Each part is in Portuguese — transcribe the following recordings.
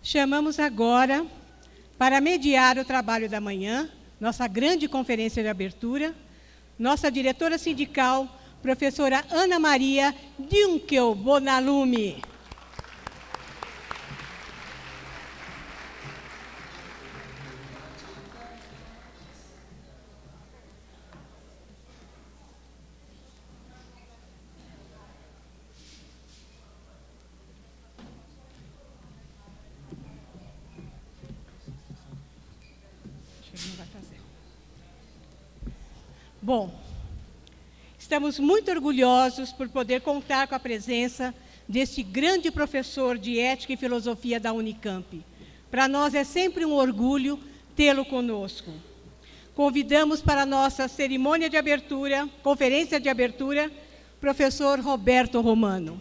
Chamamos agora, para mediar o trabalho da manhã, nossa grande conferência de abertura, nossa diretora sindical, professora Ana Maria Dunkel Bonalume. Bom, estamos muito orgulhosos por poder contar com a presença deste grande professor de Ética e Filosofia da Unicamp. Para nós é sempre um orgulho tê-lo conosco. Convidamos para a nossa cerimônia de abertura, conferência de abertura, professor Roberto Romano.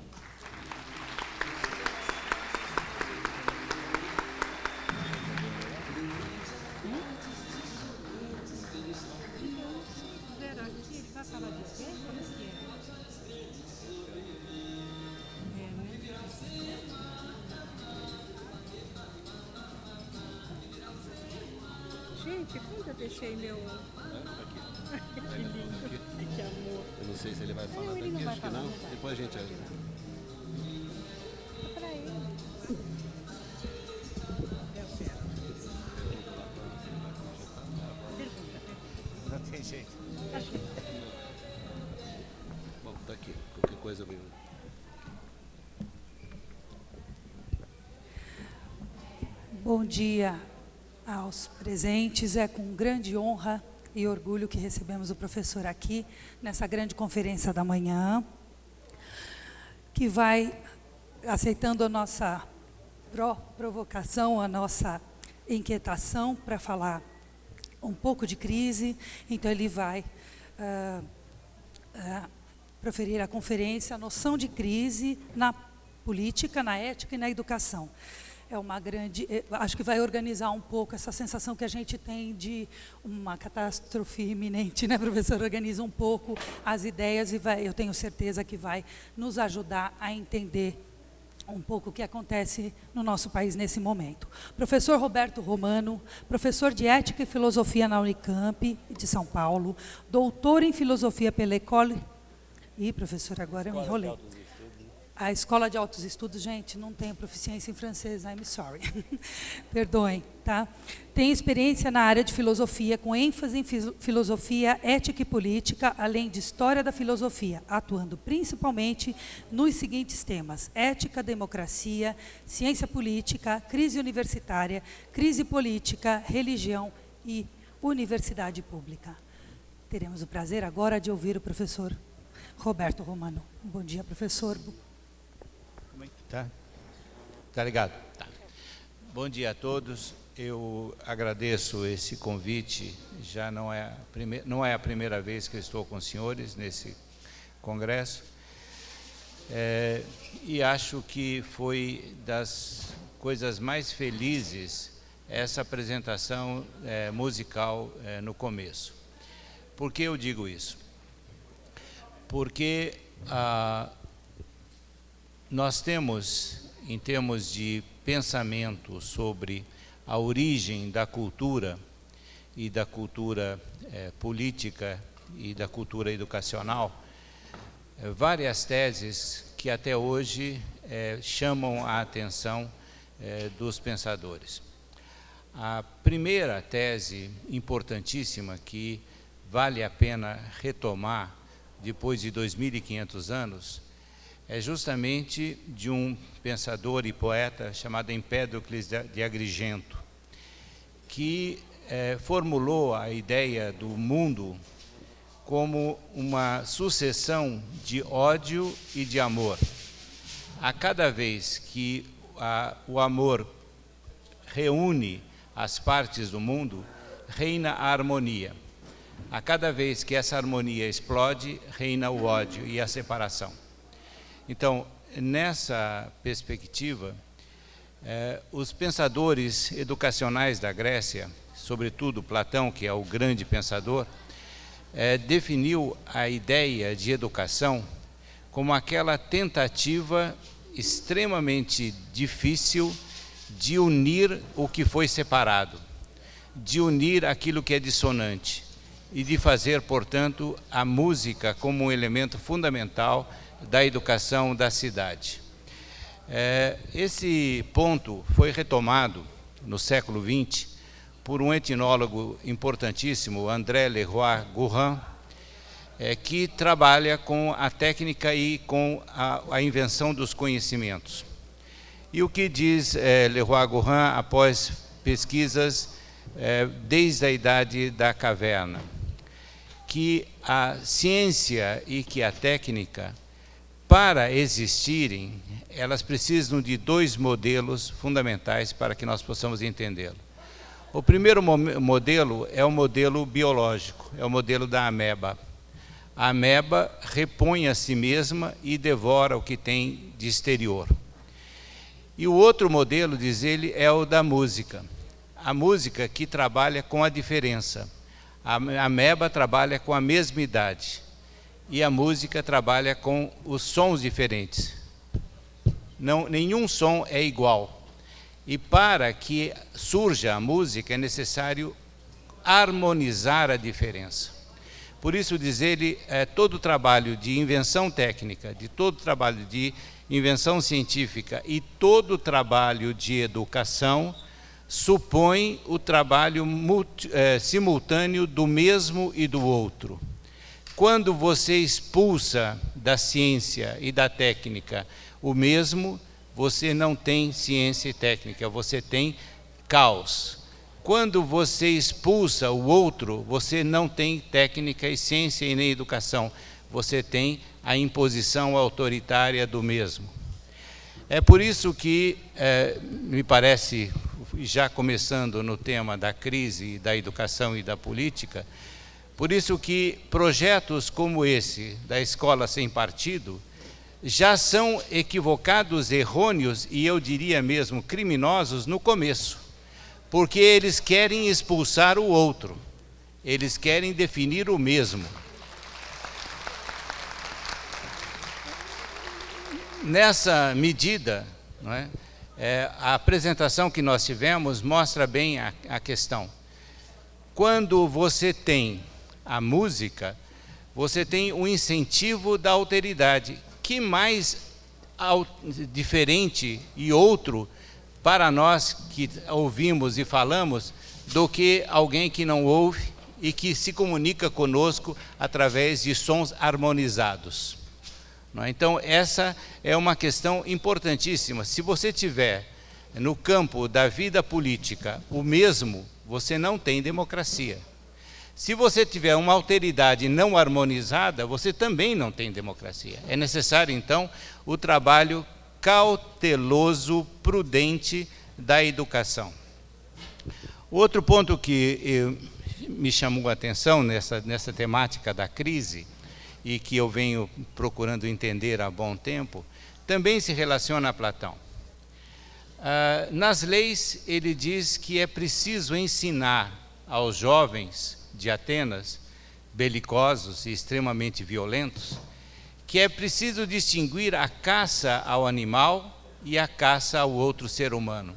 Gente, quando eu deixei meu... Que lindo, que amor. Eu não sei se ele vai falar daqui, acho que não. Depois a gente ajuda. É para ele. Deu certo. Pergunta. Não tem jeito. Achei. Bom, tá aqui. Qualquer coisa eu venho. Bom dia aos presentes. É com grande honra e orgulho que recebemos o professor aqui, nessa grande conferência da manhã, que vai, aceitando a nossa provocação, a nossa inquietação para falar um pouco de crise. Então, ele vai proferir a conferência, a noção de crise na política, na ética e na educação. É uma grande, acho que vai organizar um pouco essa sensação que a gente tem de uma catástrofe iminente, né, professor? Organiza um pouco as ideias e vai, eu tenho certeza que vai nos ajudar a entender um pouco o que acontece no nosso país nesse momento. Professor Roberto Romano, professor de Ética e Filosofia na Unicamp de São Paulo, doutor em Filosofia pela École... Ih, professor, agora eu me enrolei. A Escola de Altos Estudos, gente, não tenho proficiência em francês, I'm sorry. Perdoem, tá? Tem experiência na área de filosofia, com ênfase em filosofia, ética e política, além de história da filosofia, atuando principalmente nos seguintes temas: ética, democracia, ciência política, crise universitária, crise política, religião e universidade pública. Teremos o prazer agora de ouvir o professor Roberto Romano. Bom dia, professor. Tá ligado? Tá. Bom dia a todos. Eu agradeço esse convite. Já não é a primeira vez que eu estou com os senhores nesse congresso. E acho que foi das coisas mais felizes essa apresentação musical no começo. Por que eu digo isso? Porque nós temos, em termos de pensamento sobre a origem da cultura e da cultura política e da cultura educacional, várias teses que até hoje chamam a atenção dos pensadores. A primeira tese importantíssima que vale a pena retomar depois de 2.500 anos é justamente de um pensador e poeta chamado Empédocles de Agrigento, que formulou a ideia do mundo como uma sucessão de ódio e de amor. A cada vez que o amor reúne as partes do mundo, reina a harmonia. A cada vez que essa harmonia explode, reina o ódio e a separação. Então, nessa perspectiva, os pensadores educacionais da Grécia, sobretudo Platão, que é o grande pensador, definiu a ideia de educação como aquela tentativa extremamente difícil de unir o que foi separado, de unir aquilo que é dissonante e de fazer, portanto, a música como um elemento fundamental da educação da cidade. Esse ponto foi retomado no século XX por um etnólogo importantíssimo, André Leroi-Gourhan, que trabalha com a técnica e com a invenção dos conhecimentos. E o que diz Leroi-Gourhan após pesquisas desde a idade da caverna? Que a ciência e que a técnica, para existirem, elas precisam de dois modelos fundamentais para que nós possamos entendê-lo. O primeiro modelo é o modelo biológico, é o modelo da ameba. A ameba repõe a si mesma e devora o que tem de exterior. E o outro modelo, diz ele, é o da música. A música que trabalha com a diferença. A ameba trabalha com a mesma idade. E a música trabalha com os sons diferentes. Nenhum som é igual. E para que surja a música é necessário harmonizar a diferença. Por isso, diz ele, todo o trabalho de invenção técnica, de todo o trabalho de invenção científica e todo o trabalho de educação supõe o trabalho simultâneo do mesmo e do outro. Quando você expulsa da ciência e da técnica o mesmo, você não tem ciência e técnica, você tem caos. Quando você expulsa o outro, você não tem técnica e ciência e nem educação, você tem a imposição autoritária do mesmo. É por isso que, me parece, já começando no tema da crise da educação e da política, por isso que projetos como esse, da Escola Sem Partido, já são equivocados, errôneos e eu diria mesmo criminosos no começo, porque eles querem expulsar o outro, eles querem definir o mesmo. Nessa medida, não é, a apresentação que nós tivemos mostra bem a questão. Quando você tem a música, você tem um incentivo da alteridade. Que mais diferente e outro para nós que ouvimos e falamos do que alguém que não ouve e que se comunica conosco através de sons harmonizados. Então, essa é uma questão importantíssima. Se você tiver no campo da vida política o mesmo, você não tem democracia. Se você tiver uma alteridade não harmonizada, você também não tem democracia. É necessário, então, o trabalho cauteloso, prudente da educação. Outro ponto que me chamou a atenção nessa temática da crise, e que eu venho procurando entender há bom tempo, também se relaciona a Platão. Nas leis, ele diz que é preciso ensinar aos jovens de Atenas, belicosos e extremamente violentos, que é preciso distinguir a caça ao animal e a caça ao outro ser humano.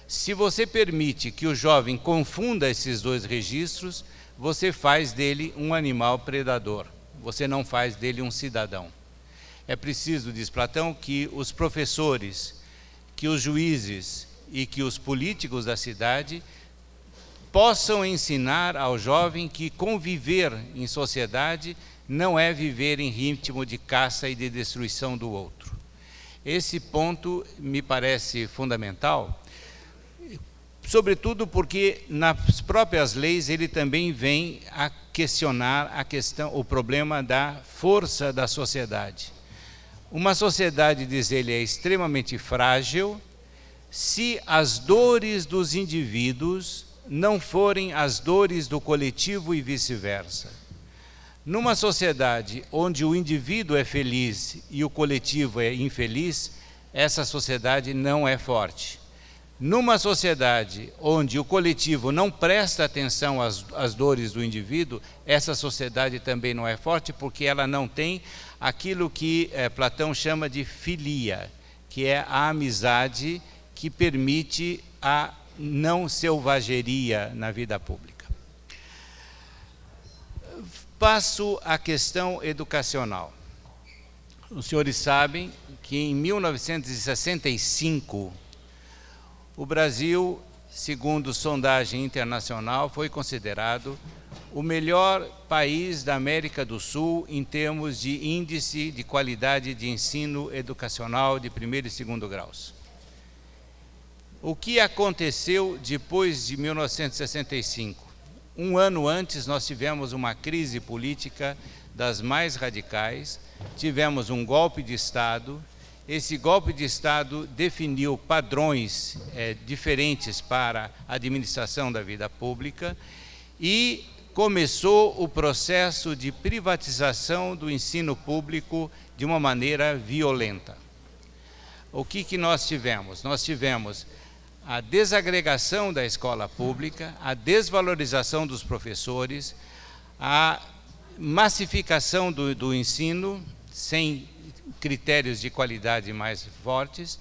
Se você permite que o jovem confunda esses dois registros, você faz dele um animal predador, você não faz dele um cidadão. É preciso, diz Platão, que os professores, que os juízes e que os políticos da cidade possam ensinar ao jovem que conviver em sociedade não é viver em ritmo de caça e de destruição do outro. Esse ponto me parece fundamental, sobretudo porque nas próprias leis ele também vem a questionar o problema da força da sociedade. Uma sociedade, diz ele, é extremamente frágil se as dores dos indivíduos não forem as dores do coletivo e vice-versa. Numa sociedade onde o indivíduo é feliz e o coletivo é infeliz, essa sociedade não é forte. Numa sociedade onde o coletivo não presta atenção às dores do indivíduo, essa sociedade também não é forte, porque ela não tem aquilo que Platão chama de filia, que é a amizade que permite a não selvageria na vida pública. Passo à questão educacional. Os senhores sabem que em 1965, o Brasil, segundo sondagem internacional, foi considerado o melhor país da América do Sul em termos de índice de qualidade de ensino educacional de primeiro e segundo graus. O que aconteceu depois de 1965? Um ano antes, nós tivemos uma crise política das mais radicais, tivemos um golpe de Estado. Esse golpe de Estado definiu padrões diferentes para a administração da vida pública e começou o processo de privatização do ensino público de uma maneira violenta. O que nós tivemos? Nós tivemos a desagregação da escola pública, a desvalorização dos professores, a massificação do ensino, sem critérios de qualidade mais fortes,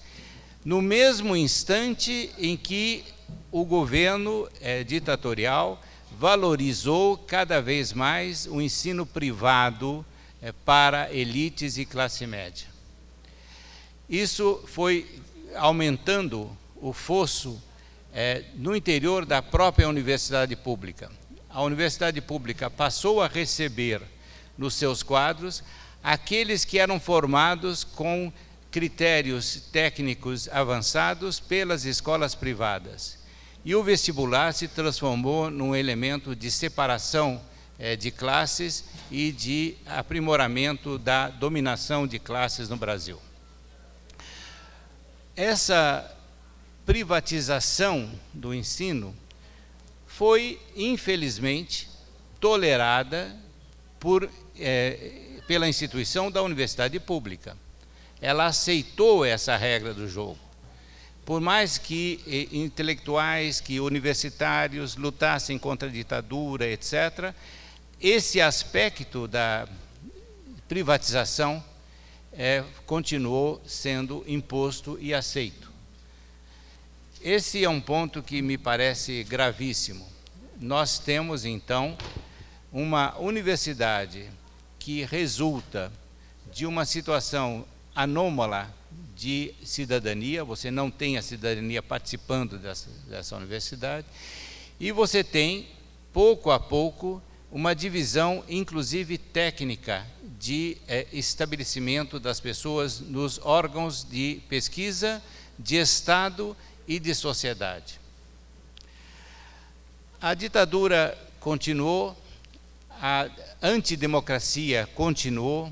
no mesmo instante em que o governo ditatorial valorizou cada vez mais o ensino privado para elites e classe média. Isso foi aumentando o fosso no interior da própria universidade pública. A universidade pública passou a receber nos seus quadros aqueles que eram formados com critérios técnicos avançados pelas escolas privadas. E o vestibular se transformou num elemento de separação de classes e de aprimoramento da dominação de classes no Brasil. Essa privatização do ensino foi, infelizmente, tolerada pela instituição da universidade pública. Ela aceitou essa regra do jogo. Por mais que intelectuais, que universitários lutassem contra a ditadura, etc., esse aspecto da privatização continuou sendo imposto e aceito. Esse é um ponto que me parece gravíssimo. Nós temos, então, uma universidade que resulta de uma situação anômala de cidadania, você não tem a cidadania participando dessa universidade, e você tem, pouco a pouco, uma divisão, inclusive técnica, de estabelecimento das pessoas nos órgãos de pesquisa, de Estado e de sociedade. A ditadura continuou, a antidemocracia continuou,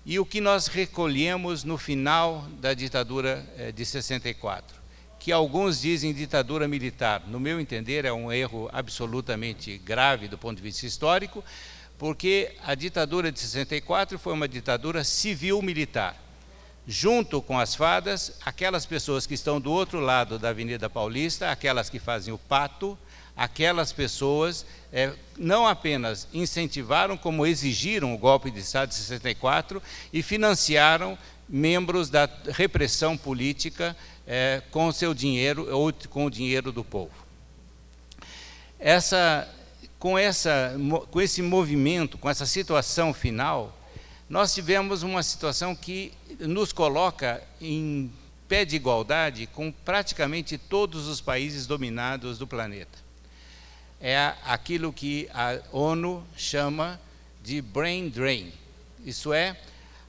e o que nós recolhemos no final da ditadura de 64, que alguns dizem ditadura militar, no meu entender é um erro absolutamente grave do ponto de vista histórico, porque a ditadura de 64 foi uma ditadura civil-militar. Junto com as fardas, aquelas pessoas que estão do outro lado da Avenida Paulista, aquelas que fazem o pato, aquelas pessoas não apenas incentivaram, como exigiram o golpe de Estado de 64 e financiaram membros da repressão política com seu dinheiro ou com o dinheiro do povo. Com esse movimento, com essa situação final, nós tivemos uma situação que nos coloca em pé de igualdade com praticamente todos os países dominados do planeta. É aquilo que a ONU chama de brain drain. Isso é,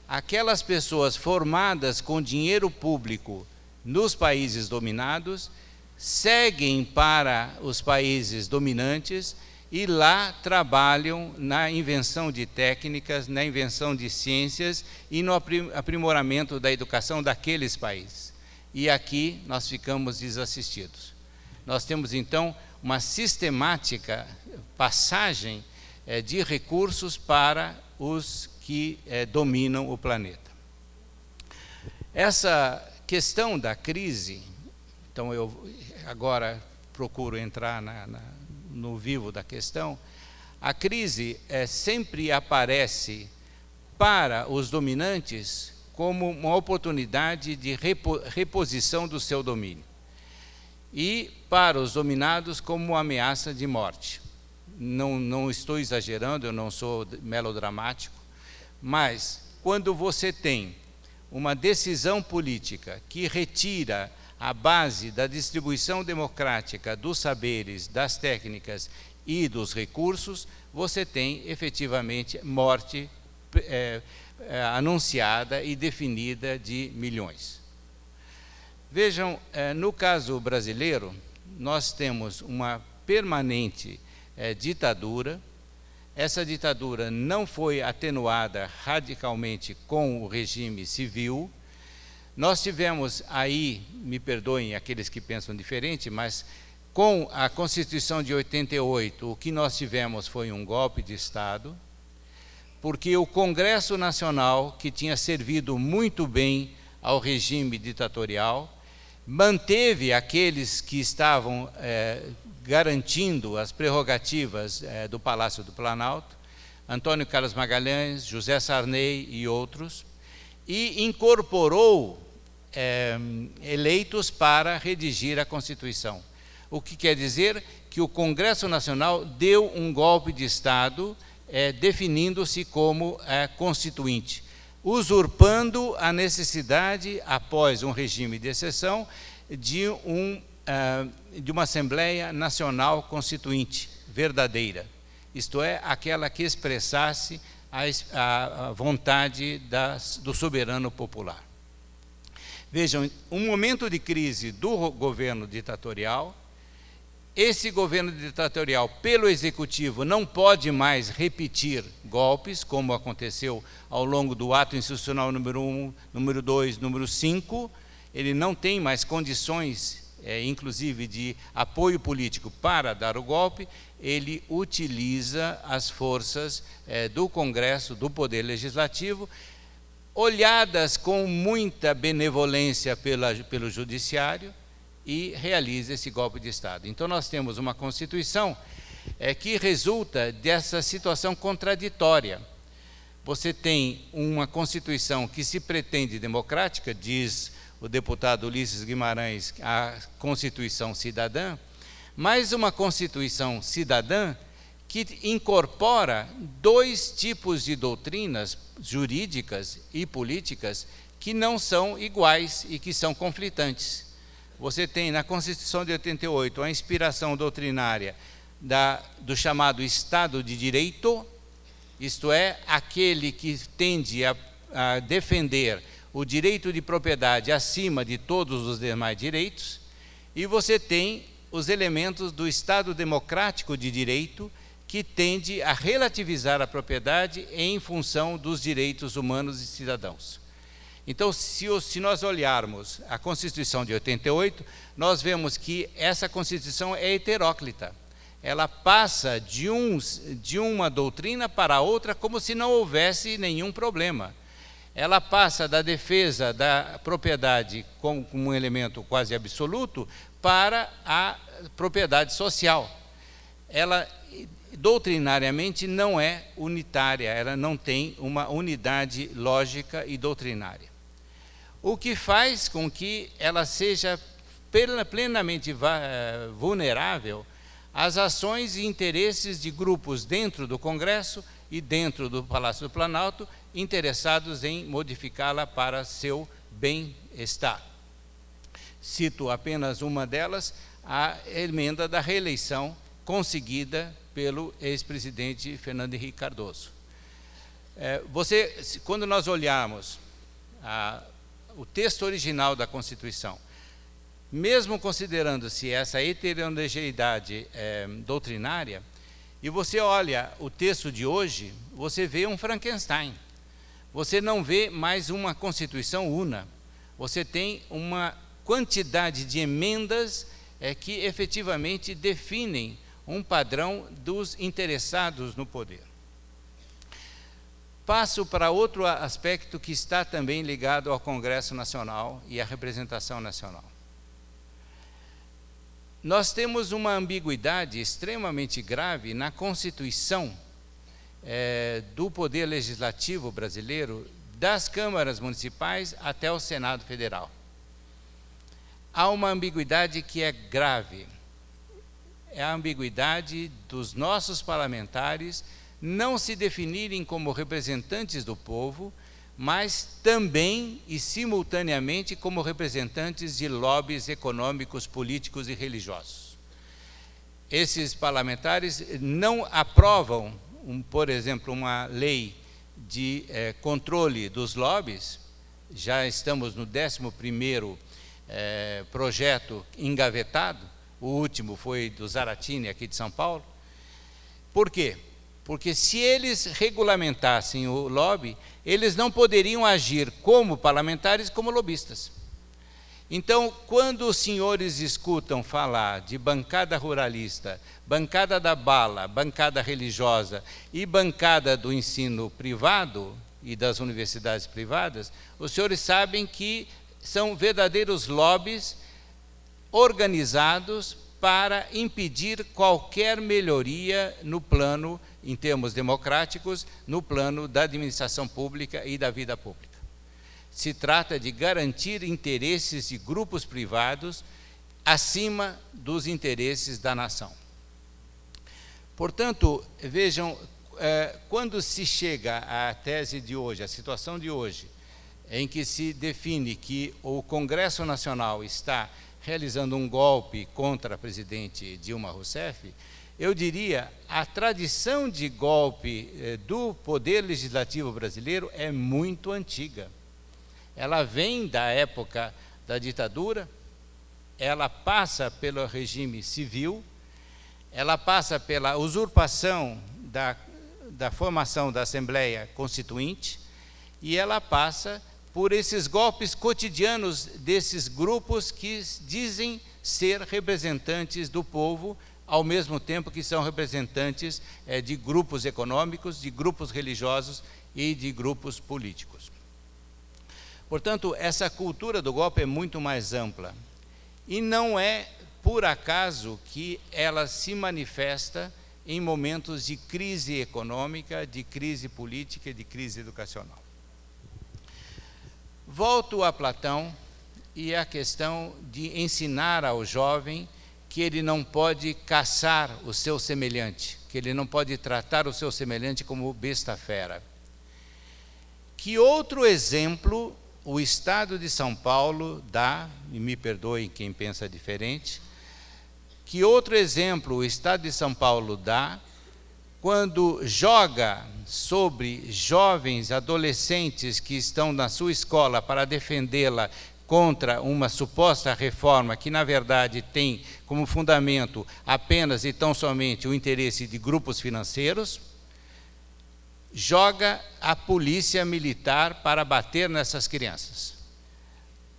aquelas pessoas formadas com dinheiro público nos países dominados seguem para os países dominantes e lá trabalham na invenção de técnicas, na invenção de ciências e no aprimoramento da educação daqueles países. E aqui nós ficamos desassistidos. Nós temos, então, uma sistemática passagem de recursos para os que dominam o planeta. Essa questão da crise, então eu agora procuro entrar no vivo da questão, a crise sempre aparece para os dominantes como uma oportunidade de reposição do seu domínio. e para os dominados como uma ameaça de morte. Não estou exagerando, eu não sou melodramático, mas quando você tem uma decisão política que retira a base da distribuição democrática dos saberes, das técnicas e dos recursos, você tem efetivamente morte anunciada e definida de milhões. Vejam, no caso brasileiro, nós temos uma permanente ditadura. Essa ditadura não foi atenuada radicalmente com o regime civil. Nós tivemos aí, me perdoem aqueles que pensam diferente, mas com a Constituição de 88, o que nós tivemos foi um golpe de Estado, porque o Congresso Nacional, que tinha servido muito bem ao regime ditatorial, manteve aqueles que estavam garantindo as prerrogativas do Palácio do Planalto, Antônio Carlos Magalhães, José Sarney e outros, e incorporou eleitos para redigir a Constituição. O que quer dizer que o Congresso Nacional deu um golpe de Estado, definindo-se como constituinte, usurpando a necessidade, após um regime de exceção, de uma Assembleia Nacional Constituinte verdadeira, isto é, aquela que expressasse a vontade do soberano popular. Vejam, um momento de crise do governo ditatorial. Esse governo ditatorial, pelo executivo, não pode mais repetir golpes, como aconteceu ao longo do ato institucional número 1, número 2, número 5. Ele não tem mais condições, inclusive, de apoio político para dar o golpe. Ele utiliza as forças do Congresso, do Poder Legislativo, olhadas com muita benevolência pelo Judiciário, e realiza esse golpe de Estado. Então, nós temos uma Constituição que resulta dessa situação contraditória. Você tem uma Constituição que se pretende democrática, diz o deputado Ulisses Guimarães, a Constituição cidadã, mas uma Constituição cidadã que incorpora dois tipos de doutrinas jurídicas e políticas que não são iguais e que são conflitantes. Você tem na Constituição de 88 a inspiração doutrinária do chamado Estado de Direito, isto é, aquele que tende a defender o direito de propriedade acima de todos os demais direitos, e você tem os elementos do Estado democrático de direito, que tende a relativizar a propriedade em função dos direitos humanos e cidadãos. Então, se nós olharmos a Constituição de 88, nós vemos que essa Constituição é heteróclita. Ela passa de uma doutrina para outra como se não houvesse nenhum problema. Ela passa da defesa da propriedade como um elemento quase absoluto para a propriedade social. Ela, doutrinariamente, não é unitária, ela não tem uma unidade lógica e doutrinária. O que faz com que ela seja plenamente vulnerável às ações e interesses de grupos dentro do Congresso e dentro do Palácio do Planalto, interessados em modificá-la para seu bem-estar. Cito apenas uma delas, a emenda da reeleição conseguida pelo ex-presidente Fernando Henrique Cardoso. Quando nós olharmos o texto original da Constituição, mesmo considerando-se essa heterogeneidade doutrinária, e você olha o texto de hoje, você vê um Frankenstein. Você não vê mais uma Constituição una. Você tem uma quantidade de emendas que efetivamente definem um padrão dos interessados no poder. Passo para outro aspecto que está também ligado ao Congresso Nacional e à representação nacional. Nós temos uma ambiguidade extremamente grave na Constituição do Poder Legislativo brasileiro, das câmaras municipais até o Senado Federal. há uma ambiguidade que é grave. É a ambiguidade dos nossos parlamentares não se definirem como representantes do povo, mas também e simultaneamente como representantes de lobbies econômicos, políticos e religiosos. Esses parlamentares não aprovam, por exemplo, uma lei de controle dos lobbies. Já estamos no 11º projeto engavetado, o último foi do Zaratini, aqui de São Paulo. Por quê? Porque se eles regulamentassem o lobby, eles não poderiam agir como parlamentares, como lobistas. Então, quando os senhores escutam falar de bancada ruralista, bancada da bala, bancada religiosa e bancada do ensino privado e das universidades privadas, os senhores sabem que são verdadeiros lobbies organizados para impedir qualquer melhoria no plano, em termos democráticos, no plano da administração pública e da vida pública. Se trata de garantir interesses de grupos privados acima dos interesses da nação. Portanto, vejam, quando se chega à tese de hoje, à situação de hoje, em que se define que o Congresso Nacional está realizando um golpe contra a presidente Dilma Rousseff, eu diria, a tradição de golpe do Poder Legislativo brasileiro é muito antiga. Ela vem da época da ditadura, ela passa pelo regime civil, ela passa pela usurpação da formação da Assembleia Constituinte e ela passa por esses golpes cotidianos desses grupos que dizem ser representantes do povo, ao mesmo tempo que são representantes de grupos econômicos, de grupos religiosos e de grupos políticos. Portanto, essa cultura do golpe é muito mais ampla. E não é por acaso que ela se manifesta em momentos de crise econômica, de crise política e de crise educacional. Volto a Platão e a questão de ensinar ao jovem que ele não pode caçar o seu semelhante, que ele não pode tratar o seu semelhante como besta fera. Que outro exemplo o Estado de São Paulo dá, e me perdoe quem pensa diferente, que outro exemplo o Estado de São Paulo dá quando joga sobre jovens, adolescentes que estão na sua escola para defendê-la contra uma suposta reforma que, na verdade, tem como fundamento apenas e tão somente o interesse de grupos financeiros, joga a polícia militar para bater nessas crianças.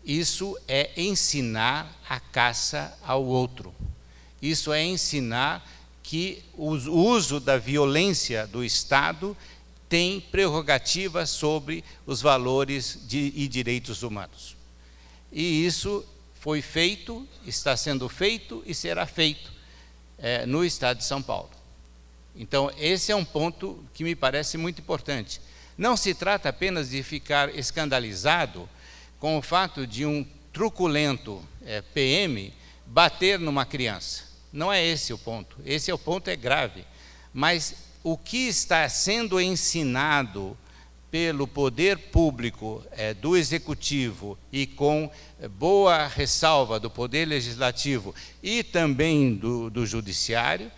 Isso é ensinar a caça ao outro. Isso é ensinar que o uso da violência do Estado tem prerrogativa sobre os valores e direitos humanos. E isso foi feito, está sendo feito e será feito no Estado de São Paulo. Então, esse é um ponto que me parece muito importante. Não se trata apenas de ficar escandalizado com o fato de um truculento PM bater numa criança. Não é esse o ponto. Esse é o ponto, é grave. Mas o que está sendo ensinado pelo poder público do executivo e com boa ressalva do poder legislativo e também do judiciário,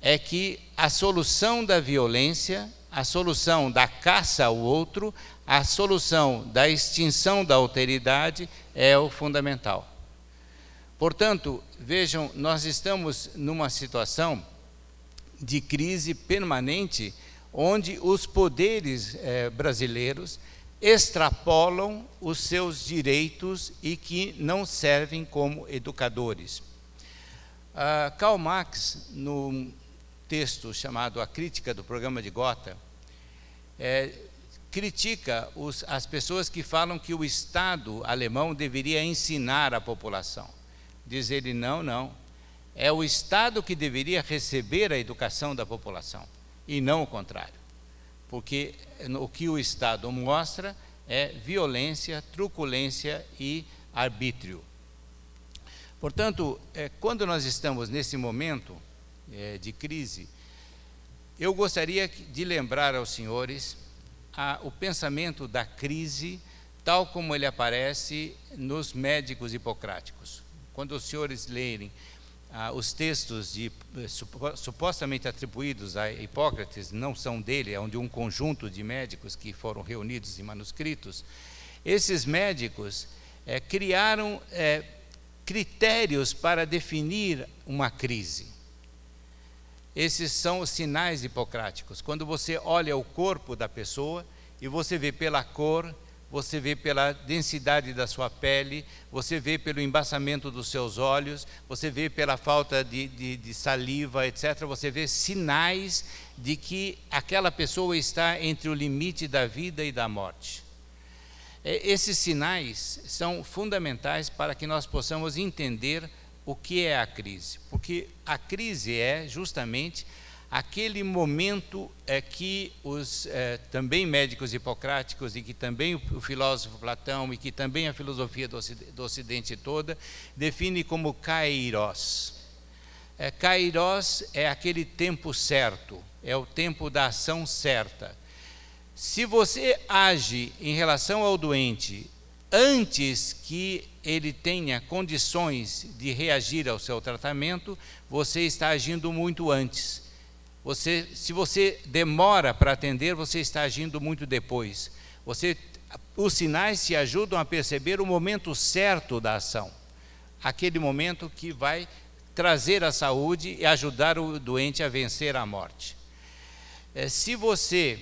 é que a solução da violência, a solução da caça ao outro, a solução da extinção da alteridade é o fundamental. Portanto, vejam, nós estamos numa situação de crise permanente, onde os poderes brasileiros extrapolam os seus direitos e que não servem como educadores. Karl Marx, no texto chamado A Crítica do Programa de Gotha, critica as pessoas que falam que o Estado alemão deveria ensinar a população. Diz ele, não. É o Estado que deveria receber a educação da população, e não o contrário. Porque o que o Estado mostra é violência, truculência e arbítrio. Portanto, quando nós estamos nesse momento de crise, eu gostaria de lembrar aos senhores o pensamento da crise, tal como ele aparece nos Médicos Hipocráticos. Quando os senhores lerem os textos supostamente atribuídos a Hipócrates, não são dele, é de um conjunto de médicos que foram reunidos em manuscritos, esses médicos criaram critérios para definir uma crise. Esses são os sinais hipocráticos. Quando você olha o corpo da pessoa e você vê pela cor, você vê pela densidade da sua pele, você vê pelo embaçamento dos seus olhos, você vê pela falta de saliva, etc. Você vê sinais de que aquela pessoa está entre o limite da vida e da morte. Esses sinais são fundamentais para que nós possamos entender o que é a crise. Porque a crise é justamente aquele momento que os também médicos hipocráticos e que também o filósofo Platão e que também a filosofia do Ocidente toda define como kairos. Kairos é aquele tempo certo, é o tempo da ação certa. Se você age em relação ao doente antes que ele tenha condições de reagir ao seu tratamento, você está agindo muito antes. Se você demora para atender, você está agindo muito depois. Os sinais te ajudam a perceber o momento certo da ação, aquele momento que vai trazer a saúde e ajudar o doente a vencer a morte. Se você,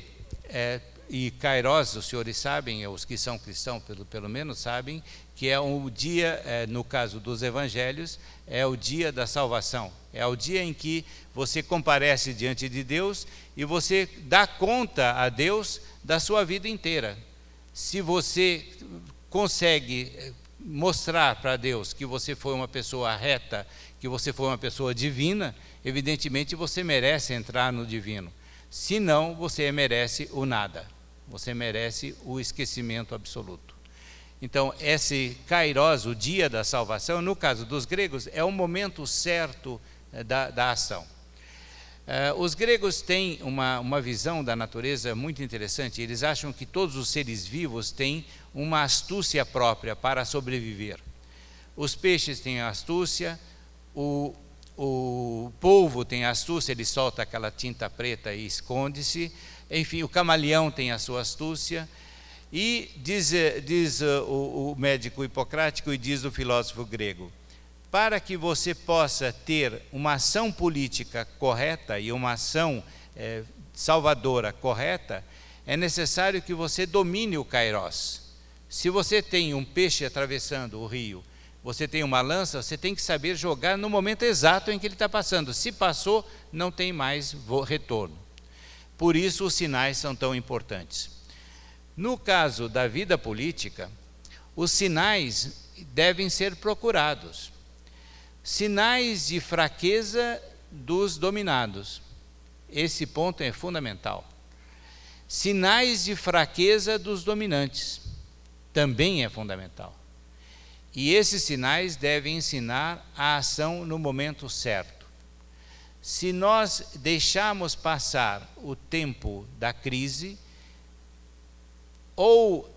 e Kairos, os senhores sabem, os que são cristãos pelo menos sabem, que é o dia, no caso dos evangelhos, é o dia da salvação. É o dia em que você comparece diante de Deus e você dá conta a Deus da sua vida inteira. Se você consegue mostrar para Deus que você foi uma pessoa reta, que você foi uma pessoa divina, evidentemente você merece entrar no divino. Se não, você merece o nada. Você merece o esquecimento absoluto. Então, esse kairos, o dia da salvação, no caso dos gregos, é o momento certo da ação. Os gregos têm uma visão da natureza muito interessante. Eles acham que todos os seres vivos têm uma astúcia própria para sobreviver. Os peixes têm astúcia, o polvo tem astúcia, ele solta aquela tinta preta e esconde-se. Enfim, o camaleão tem a sua astúcia. E diz o médico hipocrático e diz o filósofo grego: para que você possa ter uma ação política correta e uma ação salvadora correta, é necessário que você domine o kairos. Se você tem um peixe atravessando o rio, você tem uma lança, você tem que saber jogar no momento exato em que ele está passando. Se passou, não tem mais retorno. Por isso os sinais são tão importantes. No caso da vida política, os sinais devem ser procurados. Sinais de fraqueza dos dominados. Esse ponto é fundamental. Sinais de fraqueza dos dominantes. Também é fundamental. E esses sinais devem ensinar a ação no momento certo. Se nós deixarmos passar o tempo da crise, ou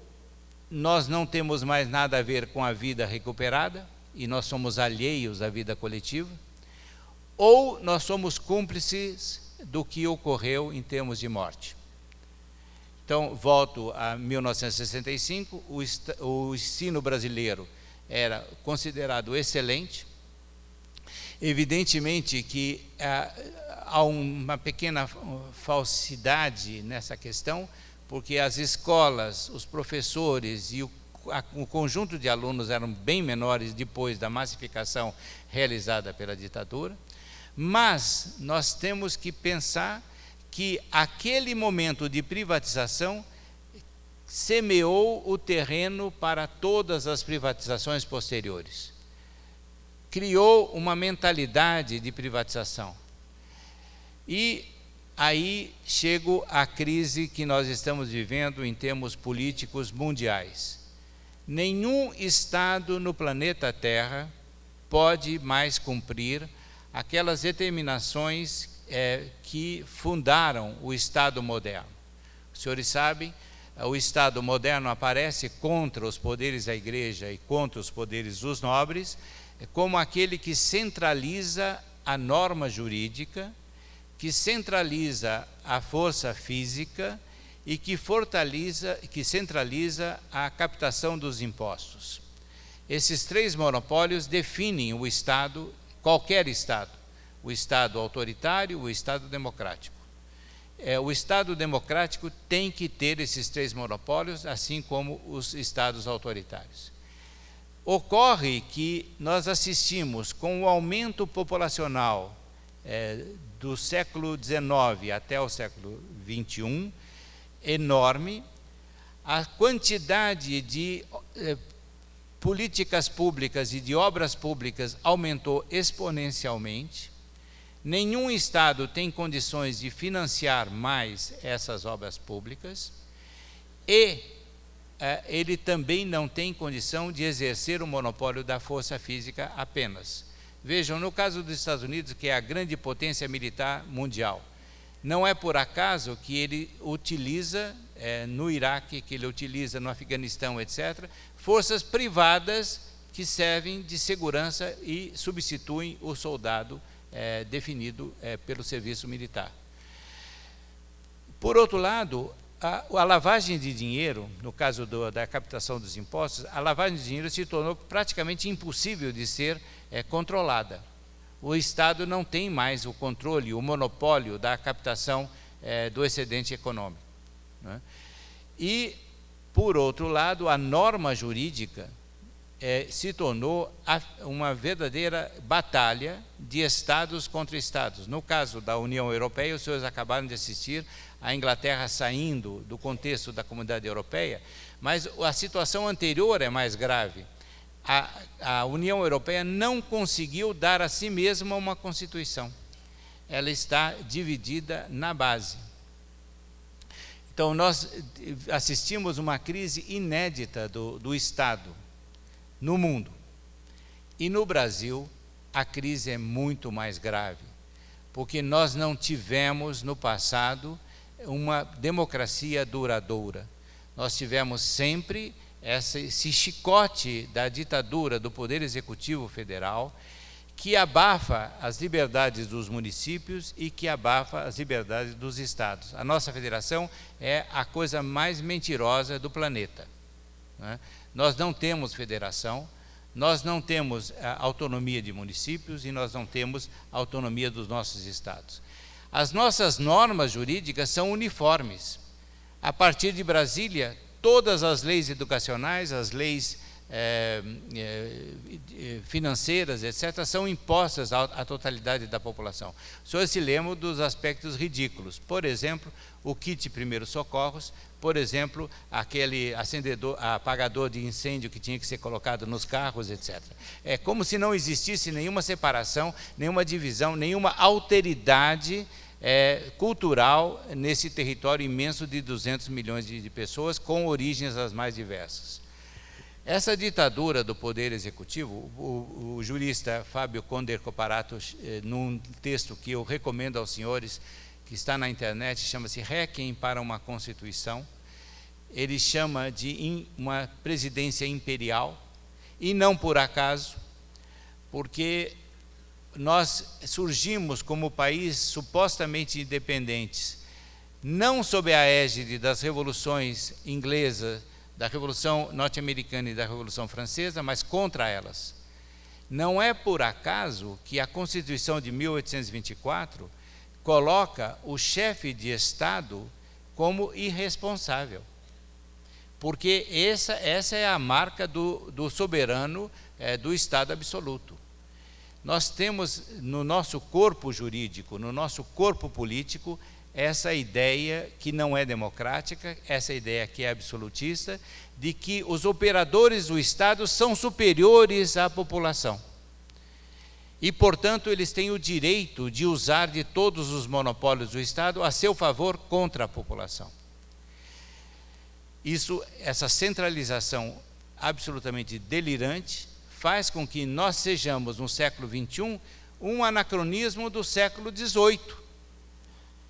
nós não temos mais nada a ver com a vida recuperada, e nós somos alheios à vida coletiva, ou nós somos cúmplices do que ocorreu em termos de morte. Então, volto a 1965, o ensino brasileiro era considerado excelente. Evidentemente que há uma pequena falsidade nessa questão, porque as escolas, os professores e o conjunto de alunos eram bem menores depois da massificação realizada pela ditadura, mas nós temos que pensar que aquele momento de privatização semeou o terreno para todas as privatizações posteriores. Criou uma mentalidade de privatização. E aí chega a crise que nós estamos vivendo em termos políticos mundiais. Nenhum Estado no planeta Terra pode mais cumprir aquelas determinações que fundaram o Estado moderno. Os senhores sabem, o Estado moderno aparece contra os poderes da Igreja e contra os poderes dos nobres, como aquele que centraliza a norma jurídica, que centraliza a força física e que centraliza a captação dos impostos. Esses três monopólios definem o Estado, qualquer Estado, o Estado autoritário, o Estado democrático. O Estado democrático tem que ter esses três monopólios, assim como os Estados autoritários. Ocorre que nós assistimos com o aumento populacional do século XIX até o século XXI, enorme, a quantidade de políticas públicas e de obras públicas aumentou exponencialmente. Nenhum Estado tem condições de financiar mais essas obras públicas e ele também não tem condição de exercer o monopólio da força física apenas. Vejam, no caso dos Estados Unidos, que é a grande potência militar mundial, não é por acaso que ele utiliza no Iraque, que ele utiliza no Afeganistão, etc., forças privadas que servem de segurança e substituem o soldado definido pelo serviço militar. Por outro lado, a lavagem de dinheiro, no caso da captação dos impostos, a lavagem de dinheiro se tornou praticamente impossível de ser controlada. O Estado não tem mais o controle, o monopólio da captação do excedente econômico, né? E, por outro lado, a norma jurídica se tornou uma verdadeira batalha de Estados contra Estados. No caso da União Europeia, os senhores acabaram de assistir a Inglaterra saindo do contexto da Comunidade Europeia, mas a situação anterior é mais grave. A União Europeia não conseguiu dar a si mesma uma Constituição. Ela está dividida na base. Então, nós assistimos uma crise inédita do Estado no mundo. E no Brasil, a crise é muito mais grave, porque nós não tivemos no passado uma democracia duradoura. Nós tivemos sempre esse chicote da ditadura do Poder Executivo Federal, que abafa as liberdades dos municípios e que abafa as liberdades dos estados. A nossa federação é a coisa mais mentirosa do planeta, né? Nós não temos federação, nós não temos autonomia de municípios e nós não temos autonomia dos nossos estados. As nossas normas jurídicas são uniformes. A partir de Brasília, todas as leis educacionais, as leis financeiras, etc., são impostas à totalidade da população. Os senhores se lembram dos aspectos ridículos. Por exemplo, o kit primeiros socorros, por exemplo, aquele apagador de incêndio que tinha que ser colocado nos carros, etc. É como se não existisse nenhuma separação, nenhuma divisão, nenhuma alteridade cultural nesse território imenso de 200 milhões de pessoas, com origens as mais diversas. Essa ditadura do Poder Executivo, o jurista Fábio Conder Coparato, num texto que eu recomendo aos senhores, que está na internet, chama-se Requiem para uma Constituição, ele chama de uma presidência imperial, e não por acaso, porque nós surgimos como país supostamente independentes, não sob a égide das revoluções inglesas, da Revolução Norte-Americana e da Revolução Francesa, mas contra elas. Não é por acaso que a Constituição de 1824 coloca o chefe de Estado como irresponsável, porque essa é a marca do soberano do Estado absoluto. Nós temos no nosso corpo jurídico, no nosso corpo político, essa ideia que não é democrática, essa ideia que é absolutista, de que os operadores do Estado são superiores à população. E, portanto, eles têm o direito de usar de todos os monopólios do Estado a seu favor contra a população. Essa centralização absolutamente delirante faz com que nós sejamos, no século XXI, um anacronismo do século XVIII.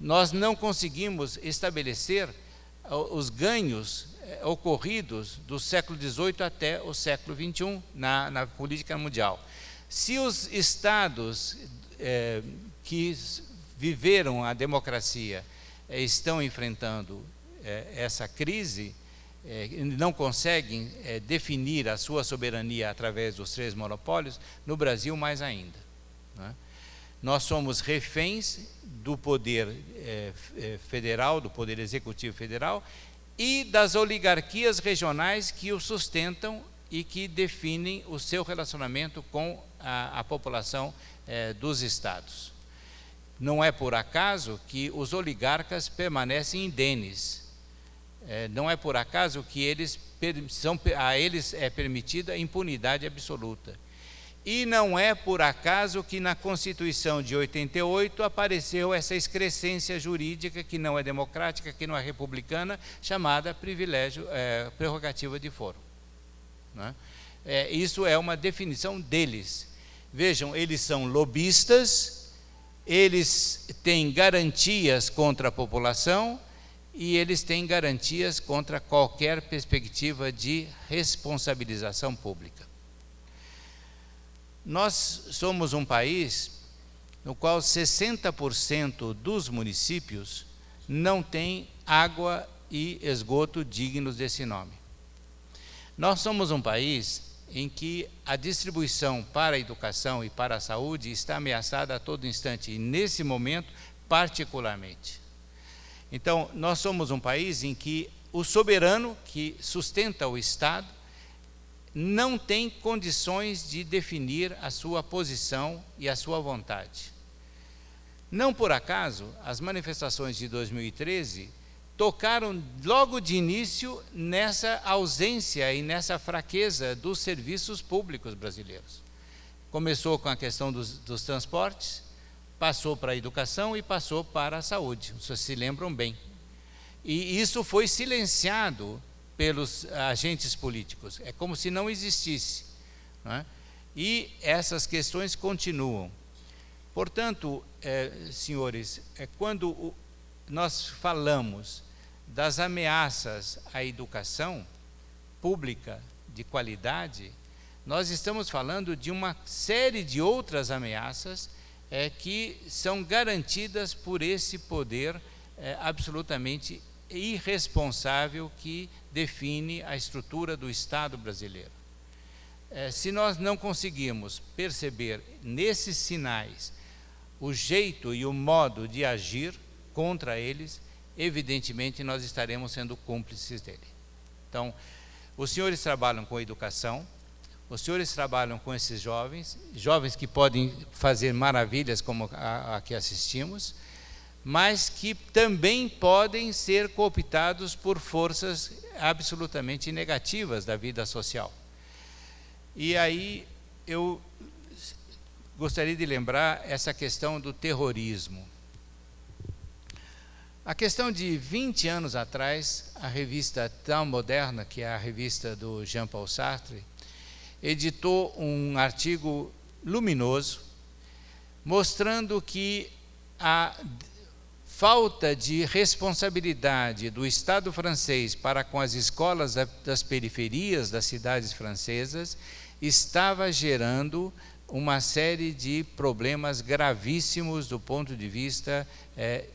Nós não conseguimos estabelecer os ganhos ocorridos do século XVIII até o século XXI na política mundial. Se os estados que viveram a democracia estão enfrentando essa crise, não conseguem definir a sua soberania através dos 3 monopólios, no Brasil mais ainda, né? Nós somos reféns do poder federal, do poder executivo federal e das oligarquias regionais que o sustentam e que definem o seu relacionamento com a população dos estados. Não é por acaso que os oligarcas permanecem indenes. Não é por acaso que a eles é permitida impunidade absoluta. E não é por acaso que na Constituição de 88 apareceu essa excrescência jurídica que não é democrática, que não é republicana, chamada prerrogativa de foro, né? Isso é uma definição deles. Vejam, eles são lobistas, eles têm garantias contra a população e eles têm garantias contra qualquer perspectiva de responsabilização pública. Nós somos um país no qual 60% dos municípios não têm água e esgoto dignos desse nome. Nós somos um país em que a distribuição para a educação e para a saúde está ameaçada a todo instante, e nesse momento particularmente. Então, nós somos um país em que o soberano que sustenta o Estado não tem condições de definir a sua posição e a sua vontade. Não por acaso, as manifestações de 2013 tocaram logo de início nessa ausência e nessa fraqueza dos serviços públicos brasileiros. Começou com a questão dos transportes, passou para a educação e passou para a saúde, vocês se lembram bem. E isso foi silenciado pelos agentes políticos, é como se não existisse, né? E essas questões continuam. Portanto, senhores, quando nós falamos das ameaças à educação pública de qualidade, nós estamos falando de uma série de outras ameaças que são garantidas por esse poder absolutamente irresponsável que define a estrutura do Estado brasileiro. Se nós não conseguirmos perceber nesses sinais o jeito e o modo de agir contra eles, evidentemente nós estaremos sendo cúmplices dele. Então, os senhores trabalham com educação, os senhores trabalham com esses jovens que podem fazer maravilhas como a que assistimos, mas que também podem ser cooptados por forças absolutamente negativas da vida social. E aí eu gostaria de lembrar essa questão do terrorismo. A questão de 20 anos atrás, a revista Temps Moderna, que é a revista do Jean-Paul Sartre, editou um artigo luminoso mostrando que a falta de responsabilidade do Estado francês para com as escolas das periferias das cidades francesas estava gerando uma série de problemas gravíssimos do ponto de vista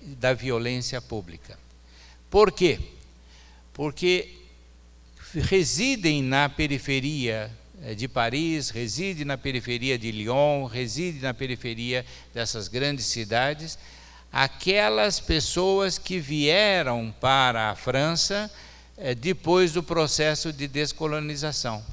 da violência pública. Por quê? Porque residem na periferia de Paris, residem na periferia de Lyon, residem na periferia dessas grandes cidades, aquelas pessoas que vieram para a França depois do processo de descolonização.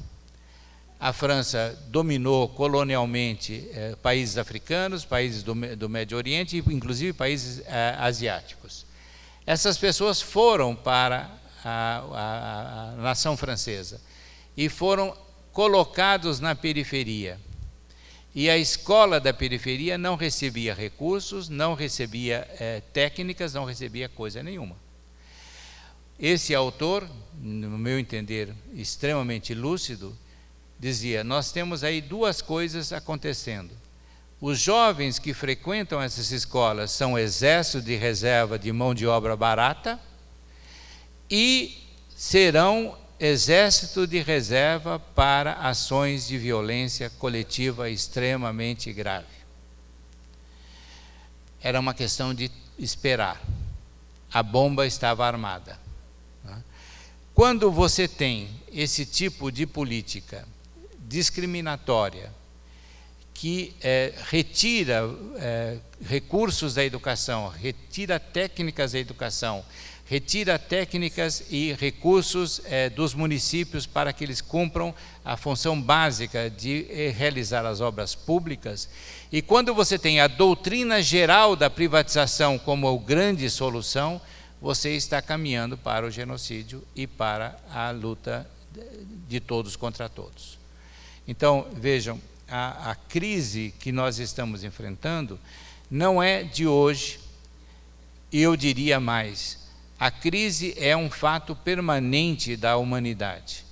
A França dominou colonialmente países africanos, países do Médio Oriente, inclusive países asiáticos. Essas pessoas foram para a nação francesa e foram colocados na periferia. E a escola da periferia não recebia recursos, não recebia técnicas, não recebia coisa nenhuma. Esse autor, no meu entender, extremamente lúcido, dizia: nós temos aí duas coisas acontecendo. Os jovens que frequentam essas escolas são exército de reserva de mão de obra barata e serão exército de reserva para ações de violência coletiva extremamente grave. Era uma questão de esperar. A bomba estava armada. Quando você tem esse tipo de política discriminatória, que retira recursos da educação, retira técnicas da educação, retira técnicas e recursos dos municípios para que eles cumpram a função básica de realizar as obras públicas. E quando você tem a doutrina geral da privatização como a grande solução, você está caminhando para o genocídio e para a luta de todos contra todos. Então, vejam, a crise que nós estamos enfrentando não é de hoje, e eu diria mais, a crise é um fato permanente da humanidade.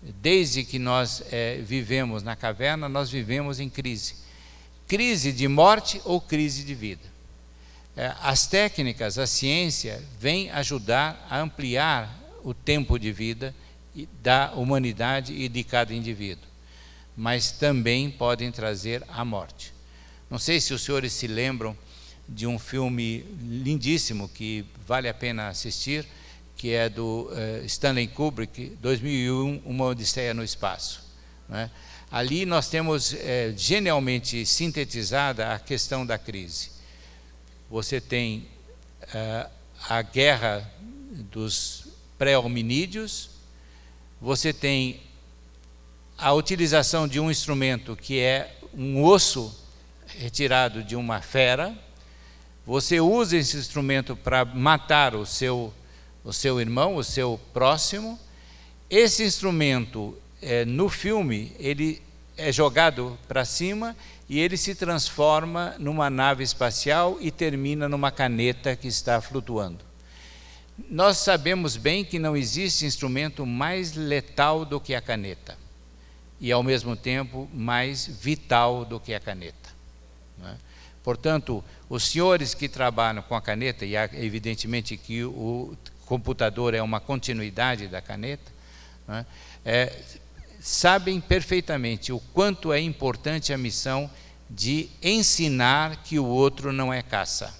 Desde que nós vivemos na caverna, nós vivemos em crise. Crise de morte ou crise de vida. As técnicas, a ciência, vem ajudar a ampliar o tempo de vida da humanidade e de cada indivíduo, mas também podem trazer a morte. Não sei se os senhores se lembram de um filme lindíssimo que vale a pena assistir, que é do Stanley Kubrick, 2001, Uma Odisseia no Espaço, né? Ali nós temos genialmente sintetizada a questão da crise. Você tem a guerra dos pré-hominídeos, você tem a utilização de um instrumento que é um osso retirado de uma fera. Você usa esse instrumento para matar o seu irmão, o seu próximo. Esse instrumento, no filme, ele é jogado para cima e ele se transforma numa nave espacial e termina numa caneta que está flutuando. Nós sabemos bem que não existe instrumento mais letal do que a caneta e, ao mesmo tempo, mais vital do que a caneta, né? Portanto, os senhores que trabalham com a caneta, e evidentemente que o computador é uma continuidade da caneta, né, sabem perfeitamente o quanto é importante a missão de ensinar que o outro não é caça.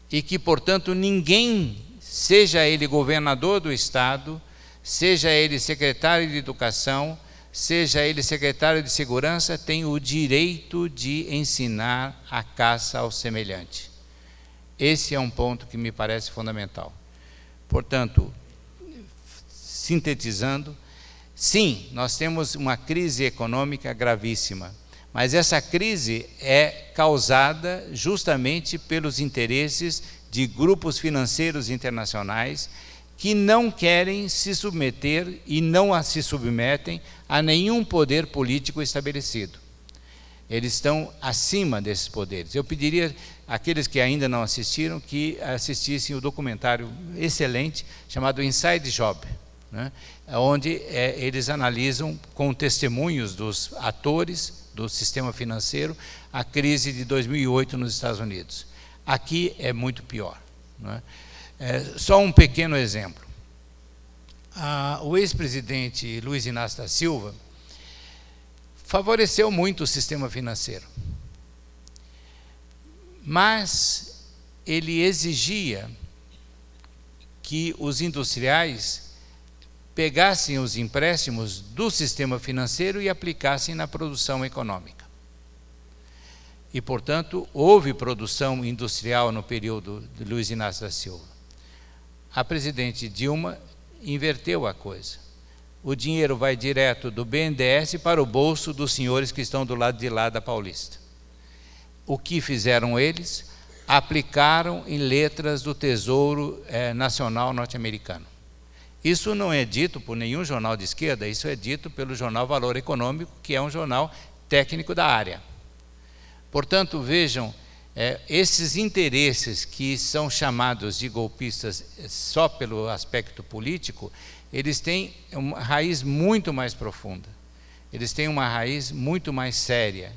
E que, portanto, ninguém, seja ele governador do Estado, seja ele secretário de Educação, seja ele secretário de Segurança, tem o direito de ensinar a caça ao semelhante. Esse é um ponto que me parece fundamental. Portanto, sintetizando, sim, nós temos uma crise econômica gravíssima, mas essa crise é causada justamente pelos interesses de grupos financeiros internacionais que não querem se submeter e não se submetem a nenhum poder político estabelecido. Eles estão acima desses poderes. Eu pediria àqueles que ainda não assistiram que assistissem o documentário excelente chamado Inside Job, né, onde eles analisam com testemunhos dos atores do sistema financeiro a crise de 2008 nos Estados Unidos. Aqui é muito pior, né? Só um pequeno exemplo. O ex-presidente Luiz Inácio da Silva favoreceu muito o sistema financeiro, mas ele exigia que os industriais pegassem os empréstimos do sistema financeiro e aplicassem na produção econômica. E, portanto, houve produção industrial no período de Luiz Inácio da Silva. A presidente Dilma inverteu a coisa. O dinheiro vai direto do BNDES para o bolso dos senhores que estão do lado de lá da Paulista. O que fizeram eles? Aplicaram em letras do Tesouro Nacional norte-americano. Isso não é dito por nenhum jornal de esquerda, isso é dito pelo jornal Valor Econômico, que é um jornal técnico da área. Portanto, vejam, esses interesses que são chamados de golpistas só pelo aspecto político, eles têm uma raiz muito mais profunda. eles têm uma raiz muito mais séria,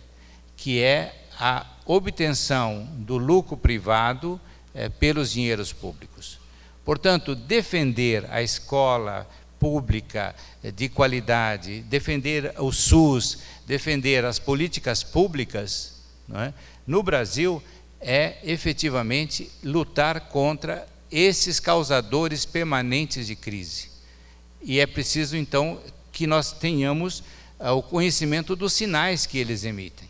que é a obtenção do lucro privado pelos dinheiros públicos. Portanto, defender a escola pública de qualidade, defender o SUS, defender as políticas públicas, não é? No Brasil, é efetivamente lutar contra esses causadores permanentes de crise. E é preciso, então, que nós tenhamos o conhecimento dos sinais que eles emitem,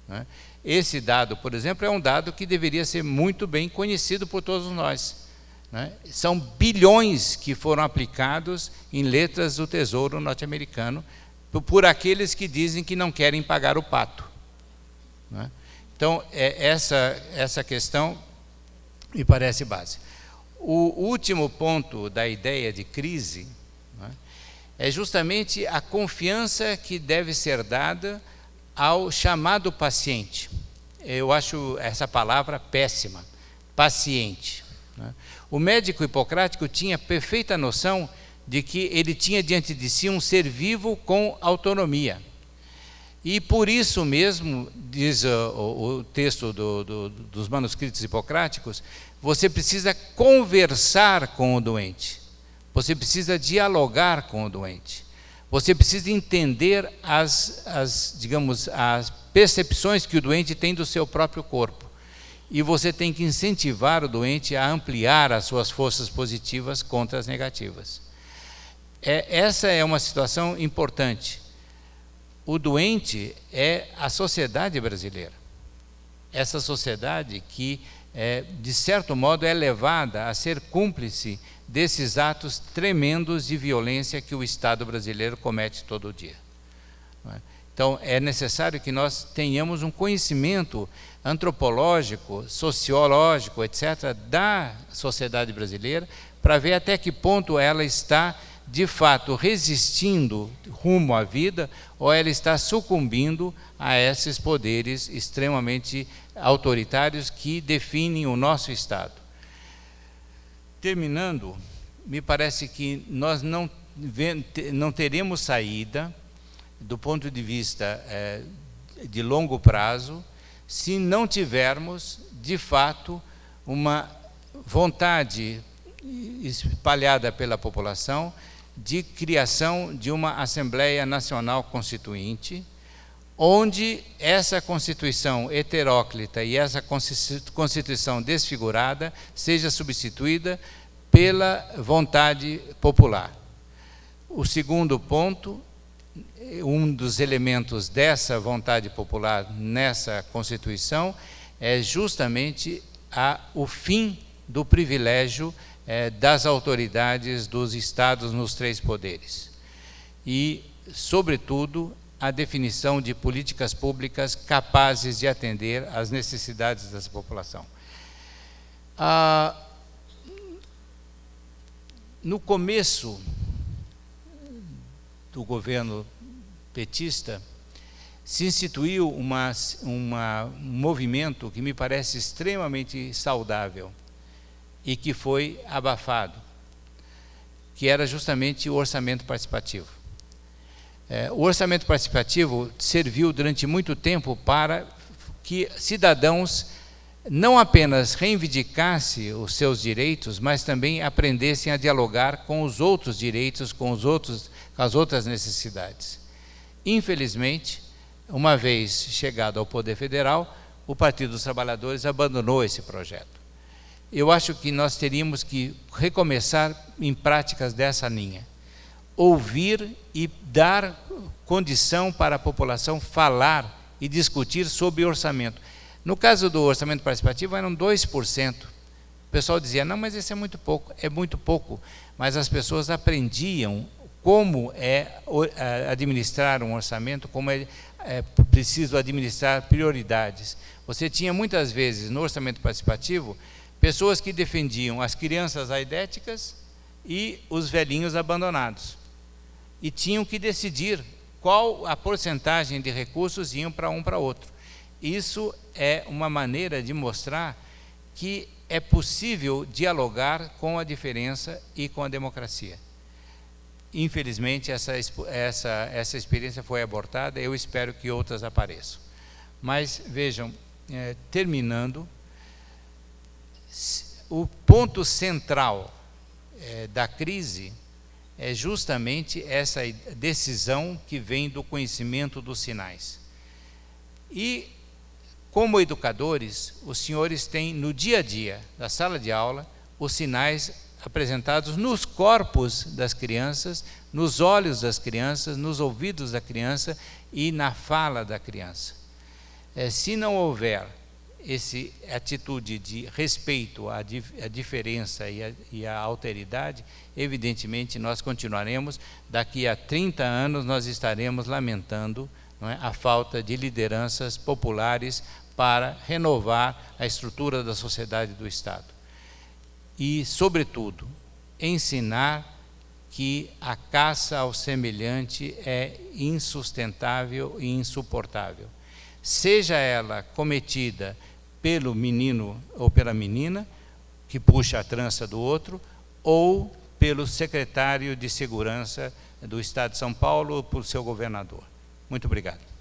não é? Esse dado, por exemplo, é um dado que deveria ser muito bem conhecido por todos nós, né? São bilhões que foram aplicados em letras do Tesouro norte-americano por aqueles que dizem que não querem pagar o pato, né? Então, essa questão me parece básica. O último ponto da ideia de crise, né, é justamente a confiança que deve ser dada ao chamado paciente. Eu acho essa palavra péssima, paciente, né? O médico hipocrático tinha perfeita noção de que ele tinha diante de si um ser vivo com autonomia. E por isso mesmo, diz o texto dos manuscritos hipocráticos, você precisa conversar com o doente, você precisa dialogar com o doente, você precisa entender digamos, as percepções que o doente tem do seu próprio corpo. E você tem que incentivar o doente a ampliar as suas forças positivas contra as negativas. Essa é uma situação importante. O doente é a sociedade brasileira. Essa sociedade que, de certo modo, é levada a ser cúmplice desses atos tremendos de violência que o Estado brasileiro comete todo dia. Então, é necessário que nós tenhamos um conhecimento antropológico, sociológico, etc., da sociedade brasileira, para ver até que ponto ela está, de fato, resistindo rumo à vida, ou ela está sucumbindo a esses poderes extremamente autoritários que definem o nosso Estado. Terminando, me parece que nós não teremos saída, do ponto de vista de longo prazo, se não tivermos, de fato, uma vontade espalhada pela população de criação de uma Assembleia Nacional Constituinte, onde essa Constituição heteróclita e essa Constituição desfigurada seja substituída pela vontade popular. O segundo ponto, um dos elementos dessa vontade popular nessa Constituição é justamente o fim do privilégio das autoridades dos Estados nos 3 poderes. E, sobretudo, a definição de políticas públicas capazes de atender às necessidades dessa população. No começo do governo petista, se instituiu um movimento que me parece extremamente saudável e que foi abafado, que era justamente o orçamento participativo. O orçamento participativo serviu durante muito tempo para que cidadãos não apenas reivindicassem os seus direitos, mas também aprendessem a dialogar com os outros direitos, com as outras necessidades. Infelizmente, uma vez chegado ao poder federal, o Partido dos Trabalhadores abandonou esse projeto. Eu acho que nós teríamos que recomeçar em práticas dessa linha. Ouvir e dar condição para a população falar e discutir sobre orçamento. No caso do orçamento participativo, eram 2%. O pessoal dizia, não, mas isso é muito pouco. Mas as pessoas aprendiam como administrar um orçamento, como é preciso administrar prioridades. Você tinha muitas vezes no orçamento participativo pessoas que defendiam as crianças aidéticas e os velhinhos abandonados. E tinham que decidir qual a porcentagem de recursos iam para um para outro. Isso é uma maneira de mostrar que é possível dialogar com a diferença e com a democracia. infelizmente, essa experiência foi abortada. Eu espero que outras apareçam. Mas, vejam, terminando, o ponto central da crise é justamente essa decisão que vem do conhecimento dos sinais. E, como educadores, os senhores têm no dia a dia da sala de aula os sinais apresentados nos corpos das crianças, nos olhos das crianças, nos ouvidos da criança e na fala da criança. Se não houver essa atitude de respeito à diferença e à alteridade, evidentemente nós continuaremos, daqui a 30 anos nós estaremos lamentando, não é, a falta de lideranças populares para renovar a estrutura da sociedade do Estado. E, sobretudo, ensinar que a caça ao semelhante é insustentável e insuportável. Seja ela cometida pelo menino ou pela menina, que puxa a trança do outro, ou pelo secretário de Segurança do Estado de São Paulo ou por seu governador. Muito obrigado.